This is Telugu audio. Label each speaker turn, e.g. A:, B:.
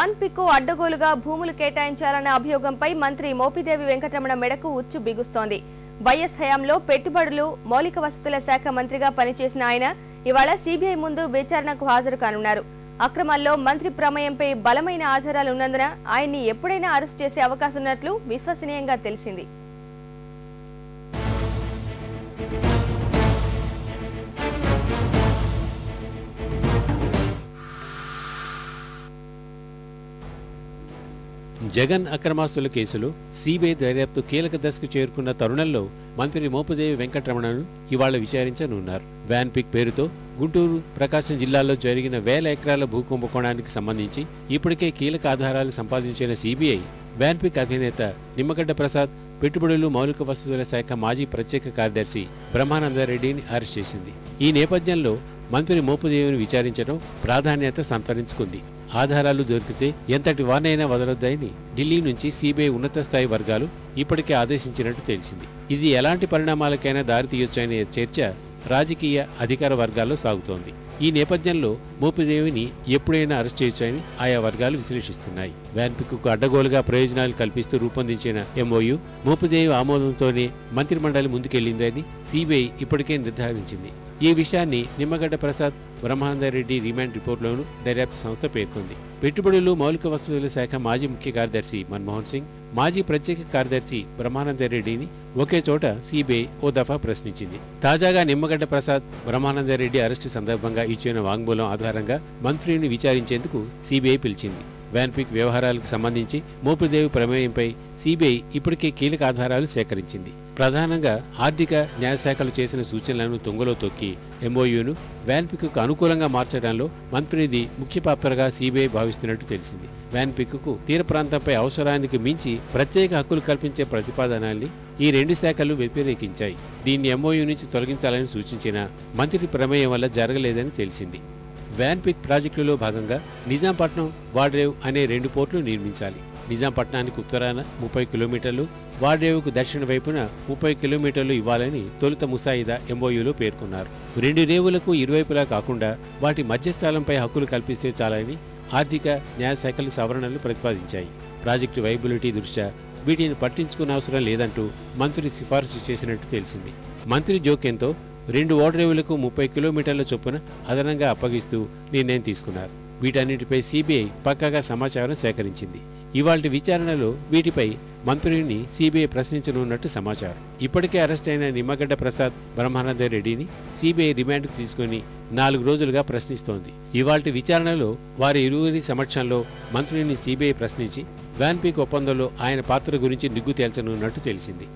A: వాన్పిక్కు అడ్డగోలుగా భూములు కేటాయించాలన్న అభియోగంపై మంత్రి మోపిదేవి వెంకటరమణ మెడకు ఉచ్చు బిగుస్తోంది. వైఎస్ హయాంలో పెట్టుబడులు, మౌలిక వసతుల శాఖ మంత్రిగా పనిచేసిన ఆయన ఇవాళ సీబీఐ ముందు విచారణకు హాజరు కానున్నారు. అక్రమాల్లో మంత్రి ప్రమేయంపై బలమైన ఆధారాలు ఉన్నందున ఆయన్ని ఎప్పుడైనా అరెస్ట్ చేసే అవకాశం ఉన్నట్లు విశ్వసనీయంగా తెలిసింది.
B: జగన్ అక్రమాస్తుల కేసులో సీబీఐ దర్యాప్తు కీలక దశకు చేరుకున్న తరుణంలో మంత్రి మోపిదేవి వెంకటరమణను ఇవాళ విచారించనున్నారు. వ్యాన్పిక్ పేరుతో గుంటూరు, ప్రకాశం జిల్లాల్లో జరిగిన 1000 ఎకరాల భూ కుంభకోణానికి సంబంధించి ఇప్పటికే కీలక ఆధారాలు సంపాదించిన సీబీఐ వ్యాన్పిక్ అధినేత నిమ్మగడ్డ ప్రసాద్, పెట్టుబడులు, మౌలిక వసతుల శాఖ మాజీ ప్రత్యేక కార్యదర్శి బ్రహ్మానందరెడ్డిని అరెస్ట్ చేసింది. ఈ నేపథ్యంలో మంత్రి మోపిదేవిని విచారించడం ప్రాధాన్యత సంతరించుకుంది. ఆధారాలు దొరికితే ఎంతటి వారినైనా వదలొద్దని ఢిల్లీ నుంచి సీబీఐ ఉన్నత స్థాయి వర్గాలు ఇప్పటికే ఆదేశించినట్టు తెలిసింది. ఇది ఎలాంటి పరిణామాలకైనా దారితీయొచ్చనే చర్చ రాజకీయ అధికార వర్గాల్లో సాగుతోంది. ఈ నేపథ్యంలో మోపిదేవిని ఎప్పుడైనా అరెస్ట్ చేయొచ్చని ఆయా వర్గాలు విశ్లేషిస్తున్నాయి. వ్యాన్పిక్కు అడ్డగోలుగా ప్రయోజనాలు కల్పిస్తూ రూపొందించిన ఎంఓయూ మోపిదేవి ఆమోదంతోనే మంత్రిమండలి ముందుకెళ్లిందని సీబీఐ ఇప్పటికే నిర్ధారించింది. ఈ విషయాన్ని నిమ్మగడ్డ ప్రసాద్, బ్రహ్మానందరెడ్డి రిమాండ్ రిపోర్టులోనూ దర్యాప్తు సంస్థ పేర్కొంది. పెట్టుబడులు, మౌలిక వసతుల శాఖ మాజీ ముఖ్య కార్యదర్శి మన్మోహన్ సింగ్, మాజీ ప్రత్యేక కార్యదర్శి బ్రహ్మానందరెడ్డిని ఒకే చోట సీబీఐ ఓ దఫా ప్రశ్నించింది. తాజాగా నిమ్మగడ్డ ప్రసాద్, బ్రహ్మానందరెడ్డి అరెస్టు సందర్భంగా ఇచ్చిన వాంగ్మూలం ఆధారంగా మంత్రిని విచారించేందుకు సీబీఐ పిలిచింది. వ్యాన్పిక్ వ్యవహారాలకు సంబంధించి మోపిదేవి ప్రమేయంపై సీబీఐ ఇప్పటికే కీలక ఆధారాలు సేకరించింది. ప్రధానంగా ఆర్థిక, న్యాయశాఖలు చేసిన సూచనలను తుంగలో తొక్కి ఎంఓయూను వ్యాన్పిక్కు అనుకూలంగా మార్చడంలో మంత్రిది ముఖ్య పాత్రగా సీబీఐ భావిస్తున్నట్టు తెలిసింది. వ్యాన్పిక్కు తీర ప్రాంతంపై అవసరానికి మించి ప్రత్యేక హక్కులు కల్పించే ప్రతిపాదనల్ని ఈ 2 శాఖలు వ్యతిరేకించాయి. దీన్ని ఎంఓయూ నుంచి తొలగించాలని సూచించిన మంత్రి ప్రమేయం వల్ల జరగలేదని తెలిసింది. వ్యాన్పిక్ ప్రాజెక్టులో భాగంగా నిజాంపట్నం, వాడ్రేవ్ అనే 2 పోర్టులు నిర్మించాలి. నిజాంపట్నానికి ఉత్తరాన 30 కిలోమీటర్లు, వాడ్రేవుకు దక్షిణ వైపున 30 కిలోమీటర్లు ఇవ్వాలని తొలుత ముసాయిదా ఎంఓయూలో పేర్కొన్నారు. 2 రేవులకు ఇరువైపులా కాకుండా వాటి మధ్యస్థలంపై హక్కులు కల్పిస్తే చాలని ఆర్థిక, న్యాయశాఖలు సవరణలు ప్రతిపాదించాయి. ప్రాజెక్టు వైబిలిటీ దృష్ట్యా వీటిని పట్టించుకునే అవసరం లేదంటూ మంత్రి సిఫార్సు చేసినట్టు తెలిసింది. మంత్రి జోక్యంతో 2 ఓడరేవులకు 30 కిలోమీటర్ల చొప్పున అదనంగా అప్పగిస్తూ నిర్ణయం తీసుకున్నారు. వీటన్నిటిపై సీబీఐ పక్కాగా సమాచారం సేకరించింది. ఇవాల్టి విచారణలో వీటిపై మంత్రిని సీబీఐ ప్రశ్నించనున్నట్టు సమాచారం. ఇప్పటికే అరెస్ట్ అయిన నిమ్మగడ్డ ప్రసాద్, బ్రహ్మానందరెడ్డిని సీబీఐ రిమాండ్కు తీసుకుని 4 రోజులుగా ప్రశ్నిస్తోంది. ఇవాల్టి విచారణలో వారి ఇరువురి సమక్షంలో మంత్రిని సీబీఐ ప్రశ్నించి వ్యాన్పిక్ ఒప్పందంలో ఆయన పాత్ర గురించి నిగ్గు తేల్చనున్నట్టు తెలిసింది.